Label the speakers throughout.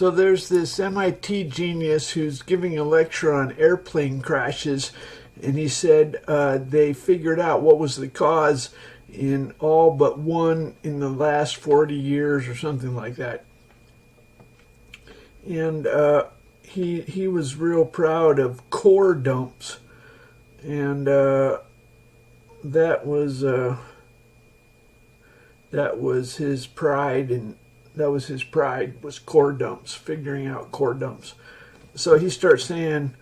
Speaker 1: So there's this MIT genius who's giving a lecture on airplane crashes, and he said they figured out what was the cause in all but one in the last 40 years or something like that. And he was real proud of core dumps, and that was his pride, and that was his pride, was core dumps, figuring out core dumps. So he starts saying,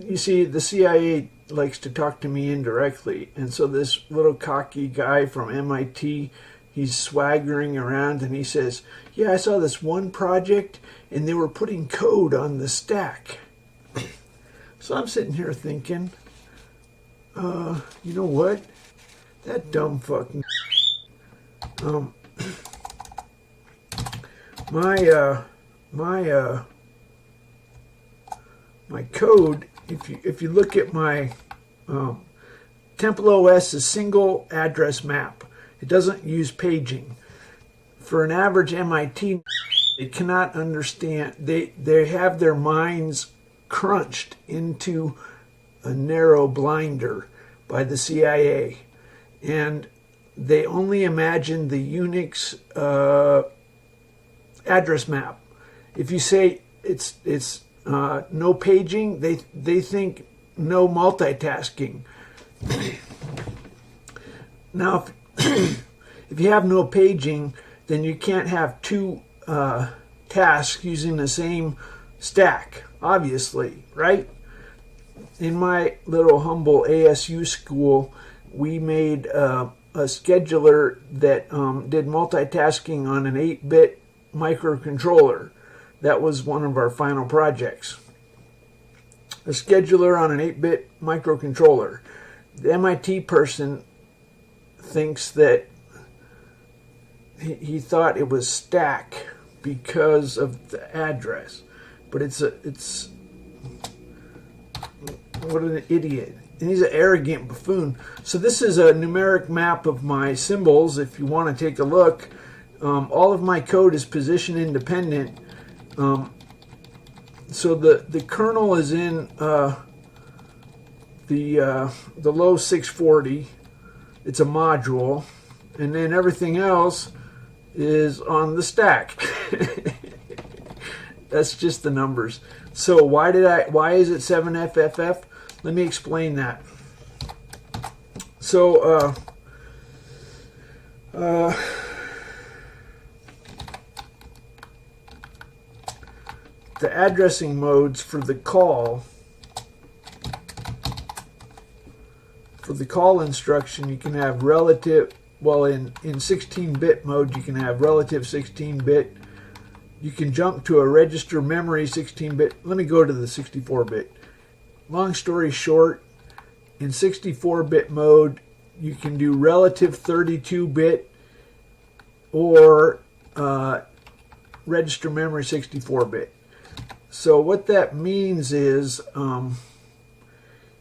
Speaker 1: you see, the CIA likes to talk to me indirectly, and so this little cocky guy from MIT, he's swaggering around, and he says, yeah, I saw this one project, and they were putting code on the stack. So I'm sitting here thinking, you know what? That dumb fucking... my code, if you look at my TempleOS is single address map. It doesn't use paging. For an average MIT, they cannot understand. They have their minds crunched into a narrow blinder by the CIA, and they only imagine the Unix address map. If you say it's no paging, they think no multitasking. Now, if you have no paging, then you can't have two tasks using the same stack, obviously, right? In my little humble ASU school, we made a scheduler that did multitasking on an 8-bit microcontroller. That was one of our final projects. A scheduler on an 8-bit microcontroller. The MIT person thinks that he thought it was stack because of the address, but it's what an idiot. And he's an arrogant buffoon. So this is a numeric map of my symbols. If you want to take a look, all of my code is position independent. So the kernel is in the low 640. It's a module, and then everything else is on the stack. That's just the numbers. So why is it 7FFF? Let me explain that. So the addressing modes for the call instruction, you can have relative, well, in 16-bit mode you can have relative 16-bit. You can jump to a register memory 16-bit. Let me go to the 64-bit. Long story short, in 64-bit mode you can do relative 32-bit or register memory 64-bit. So what that means is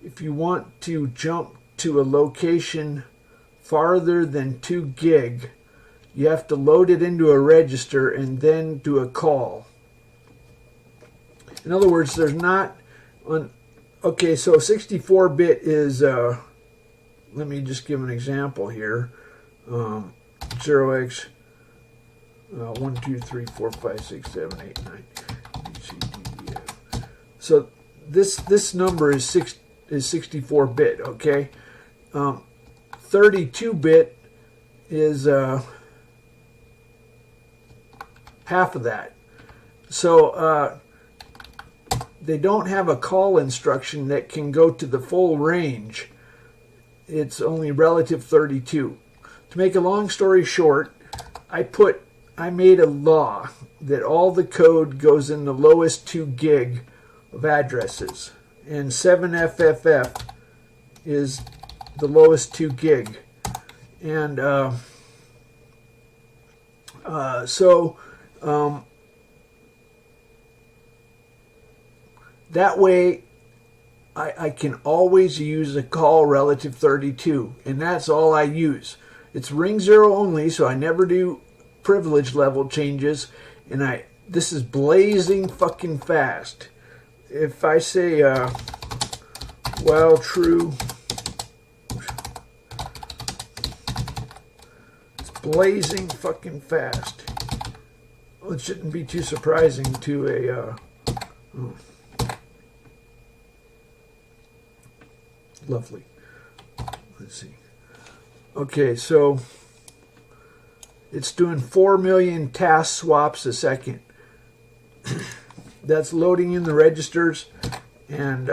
Speaker 1: if you want to jump to a location farther than 2 gig, you have to load it into a register and then do a call. In other words, there's not on. Okay, so 64-bit is. Let me just give an example here. 0x 1 2 3 4 5 6 7 8 9. So this number is 64-bit. Okay, 32-bit is half of that. So they don't have a call instruction that can go to the full range. It's only relative 32. To make a long story short, I made a law that all the code goes in the lowest 2 gig of addresses, and 7FFF is the lowest 2 gig. And that way I can always use a call relative 32, and that's all I use. It's ring 0 only, so I never do privilege level changes, and This is blazing fucking fast. If I say, well, true, it's blazing fucking fast. Well, it shouldn't be too surprising to a, lovely. Let's see. Okay, so it's doing 4 million task swaps a second. That's loading in the registers and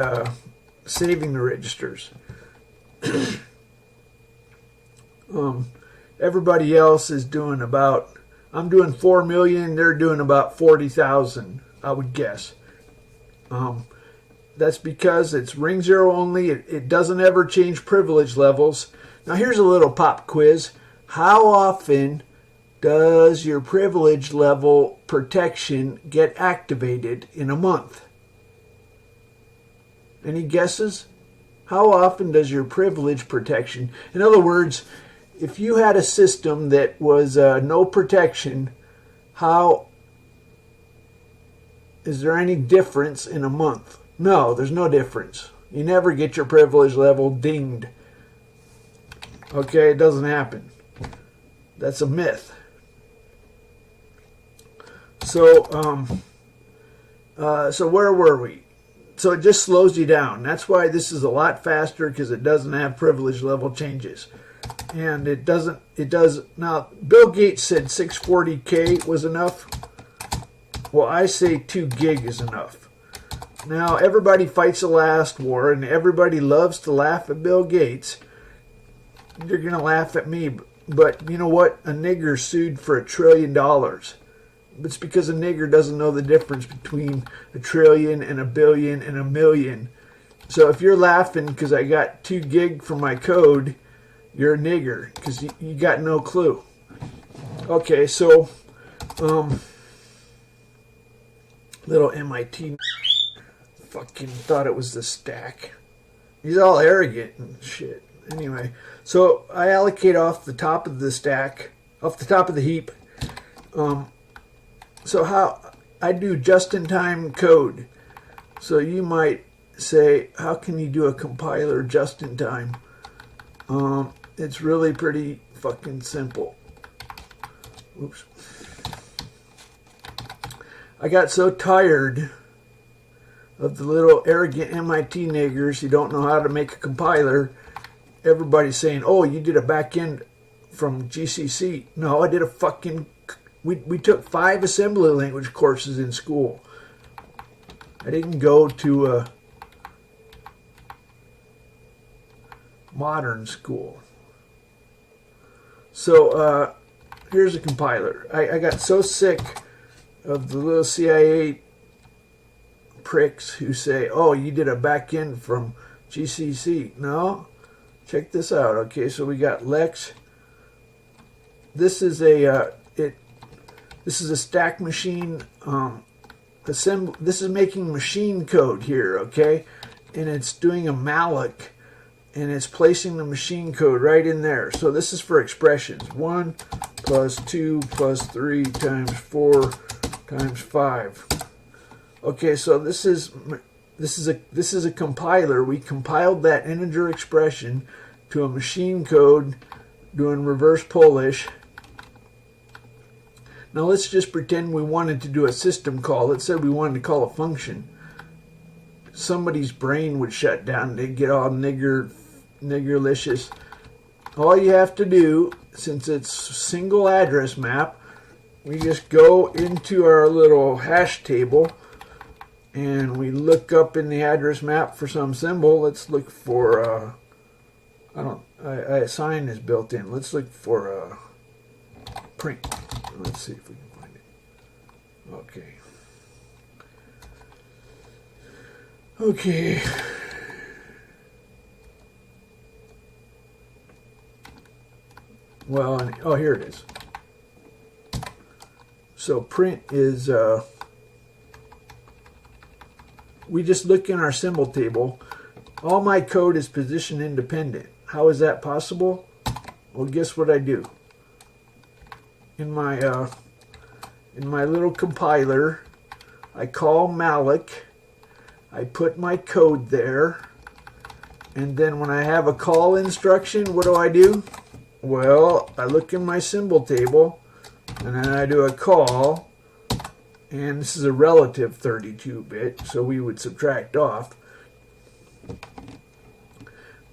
Speaker 1: saving the registers. Everybody else is doing about, I'm doing 4 million, they're doing about 40,000, I would guess. That's because it's ring zero only. It doesn't ever change privilege levels. Now here's a little pop quiz. How often does your privilege level protection get activated in a month? Any guesses? How often does your privilege protection? In other words, if you had a system that was no protection, how is there any difference in a month? No, there's no difference. You never get your privilege level dinged. Okay, it doesn't happen. That's a myth. So, so where were we? So it just slows you down. That's why this is a lot faster, because it doesn't have privilege level changes. And it does. Now, Bill Gates said 640K was enough. Well, I say 2 gig is enough. Now, everybody fights the last war, and everybody loves to laugh at Bill Gates. You're going to laugh at me, but you know what? A nigger sued for $1 trillion. It's because a nigger doesn't know the difference between a trillion and a billion and a million. So if you're laughing because I got 2 gig from my code, you're a nigger because you got no clue. Okay, so little MIT fucking thought it was the stack. He's all arrogant and shit. Anyway, so I allocate off the top of the stack, off the top of the heap. So how I do just-in-time code. So you might say, how can you do a compiler just-in-time? It's really pretty fucking simple. Oops. I got so tired of the little arrogant MIT niggers who don't know how to make a compiler. Everybody's saying, oh, you did a backend from GCC. No, I did a fucking... We took 5 assembly language courses in school. I didn't go to a modern school. So here's a compiler. I got so sick of the little CIA pricks who say, oh, you did a backend from GCC. No, check this out. Okay, so we got Lex. This is a this is a stack machine assembly. This is making machine code here, okay? And it's doing a malloc, and it's placing the machine code right in there. So this is for expressions. 1 plus 2 plus 3 times 4 times 5. Okay, so this is a compiler. We compiled that integer expression to a machine code doing reverse Polish. Now let's just pretend we wanted to do a system call. Let's say we wanted to call a function. Somebody's brain would shut down. They'd get all niggerlicious. All you have to do, since it's single address map, we just go into our little hash table and we look up in the address map for some symbol. Let's look for a sign is built in. Let's look for print. Let's see if we can find it. Okay. Okay. Well, oh, here it is. So print is, we just look in our symbol table. All my code is position independent. How is that possible? Well, guess what I do? In my in my little compiler. I call malloc. I put my code there. And then when I have a call instruction, what do? Well, I look in my symbol table, and then I do a call. And this is a relative 32-bit, so we would subtract off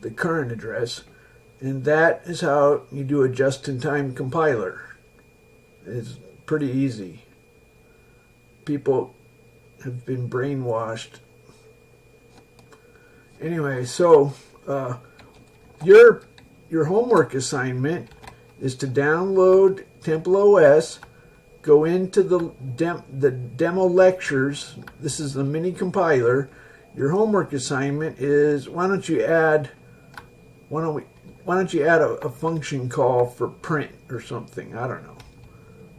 Speaker 1: the current address. And that is how you do a just-in-time compiler. It's pretty easy. People have been brainwashed. Anyway, so your homework assignment is to download TempleOS, go into the demo lectures. This is the mini compiler. Your homework assignment is why don't you add a function call for print or something? I don't know.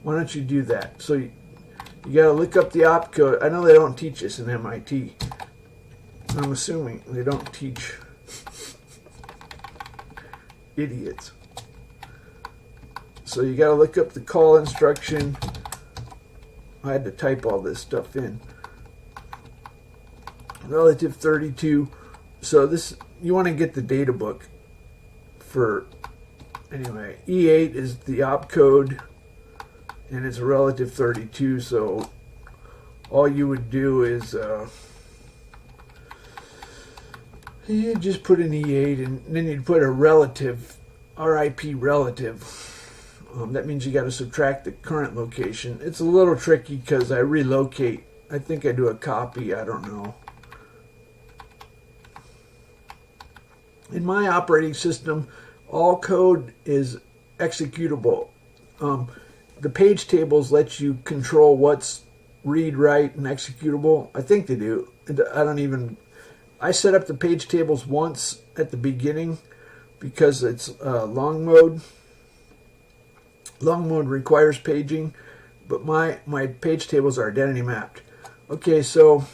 Speaker 1: Why don't you do that? So you got to look up the opcode. I know they don't teach this in MIT. I'm assuming they don't teach idiots. So you got to look up the call instruction. I had to type all this stuff in. Relative 32. So this, you want to get the data book for, anyway, E8 is the opcode, and it's a relative 32, so all you would do is you just put an E8, and then you'd put a relative, RIP relative. That means you got to subtract the current location. It's a little tricky because I relocate. I think I do a copy. I don't know. In my operating system, all code is executable. The page tables let you control what's read, write, and executable. I think they do. I set up the page tables once at the beginning because it's long mode. Long mode requires paging, but my page tables are identity mapped. Okay, so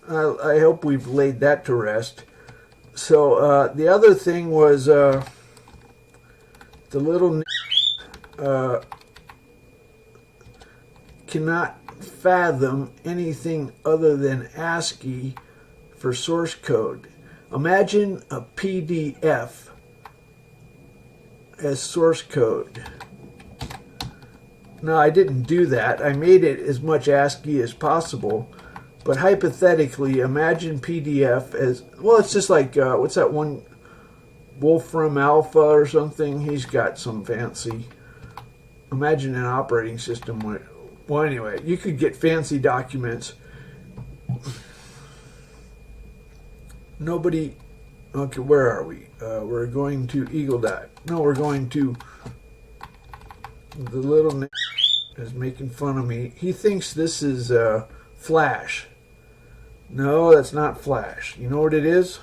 Speaker 1: I hope we've laid that to rest. So the other thing was the little cannot fathom anything other than ASCII for source code. Imagine a PDF as source code. No, I didn't do that. I made it as much ASCII as possible. But hypothetically, imagine PDF as, well, it's just like, what's that one, Wolfram Alpha or something? He's got some fancy, imagine an operating system. Well, anyway, you could get fancy documents. Nobody, okay, where are we? We're going to Eagle Dot. No, we're going to, the little is making fun of me. He thinks this is Flash. No, that's not Flash. You know what it is?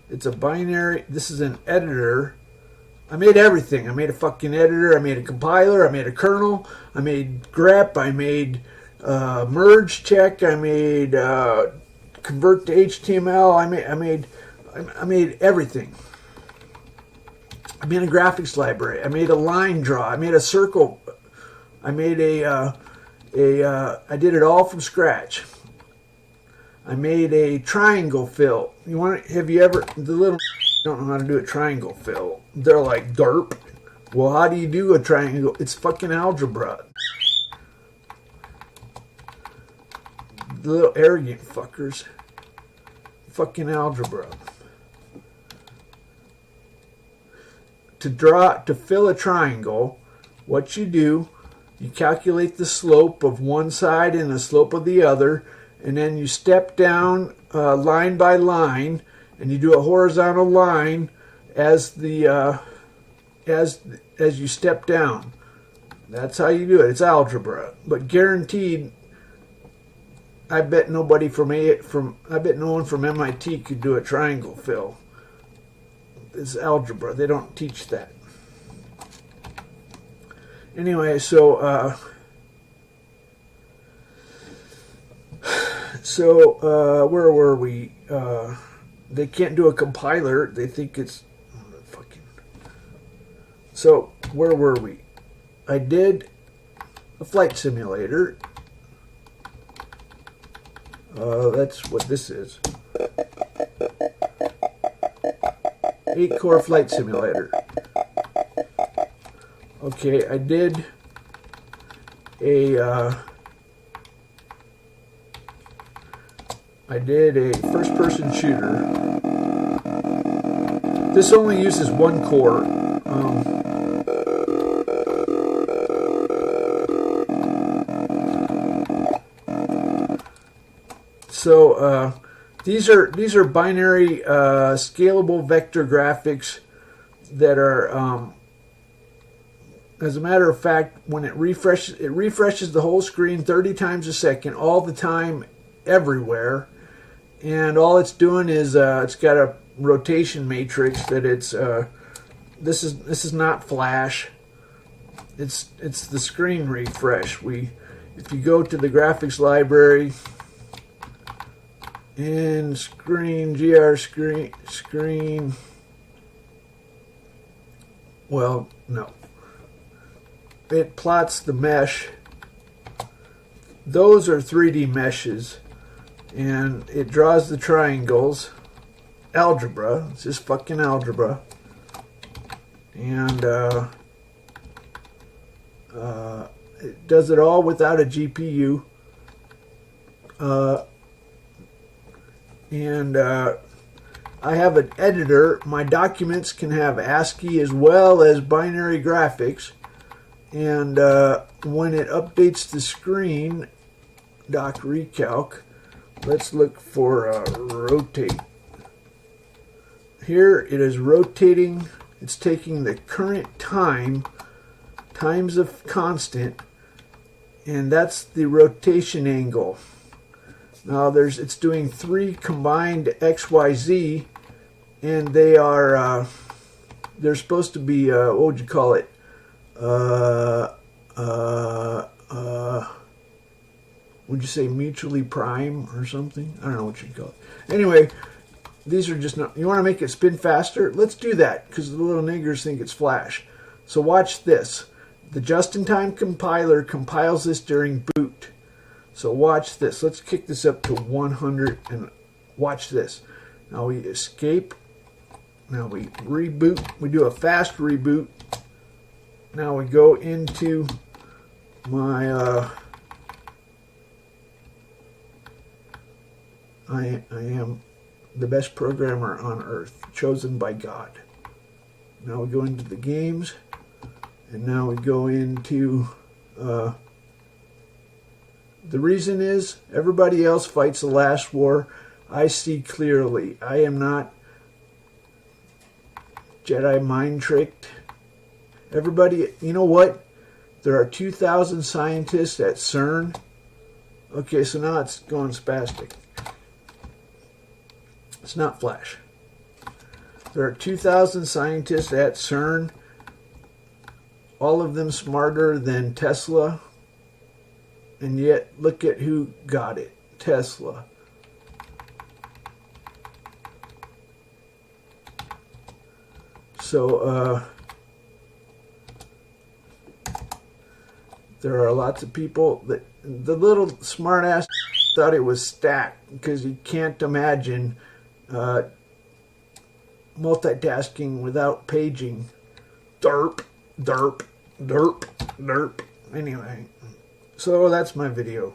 Speaker 1: It's a binary. This is an editor. I made everything. I made a fucking editor. I made a compiler. I made a kernel. I made grep. I made merge check. I made convert to HTML. I made everything. I made a graphics library. I made a line draw. I made a circle. I made I did it all from scratch. I made a triangle fill. Have you ever, the little don't know how to do a triangle fill. They're like, derp. Well, how do you do a triangle? It's fucking algebra. The little arrogant fuckers. Fucking algebra. To fill a triangle, what you do, you calculate the slope of one side and the slope of the other, and then you step down line by line, and you do a horizontal line as the as you step down. That's how you do it. It's algebra, but guaranteed. I bet no one from MIT could do a triangle fill. It's algebra. They don't teach that. Anyway, so where were we? They can't do a compiler. They think it's fucking. So where were we? I did a flight simulator. That's what this is. 8-core flight simulator. Okay, I did a first-person shooter. This only uses 1 core. So these are binary scalable vector graphics that are, as a matter of fact, when it refreshes the whole screen 30 times a second, all the time, everywhere. And all it's doing is it's got a rotation matrix that it's this is not Flash. It's the screen refresh. If you go to the graphics library and screen, well, no. It plots the mesh. Those are 3D meshes. And it draws the triangles. Algebra. It's just fucking algebra. And it does it all without a GPU. And I have an editor. My documents can have ASCII as well as binary graphics. And when it updates the screen, doc recalc, let's look for rotate. Here it is rotating. It's taking the current times of constant, and that's the rotation angle. Now it's doing 3 combined XYZ, and they're supposed to be what would you call it? Would you say mutually prime or something? I don't know what you'd call it. Anyway, these are just not... You want to make it spin faster? Let's do that, because the little niggers think it's Flash. So watch this. The just-in-time compiler compiles this during boot. So watch this. Let's kick this up to 100 and watch this. Now we escape. Now we reboot. We do a fast reboot. Now we go into my... I am the best programmer on earth, chosen by God. Now we go into the games, and now we go into the reason is everybody else fights the last war. I see clearly. I am not Jedi mind tricked. Everybody, you know what? There are 2,000 scientists at CERN. Okay, so now it's going spastic. It's not Flash. There are 2,000 scientists at CERN, all of them smarter than Tesla, and yet look at who got it, Tesla. So there are lots of people that the little smartass thought it was stacked because you can't imagine multitasking without paging. Derp, derp, derp, derp. Anyway, so that's my video.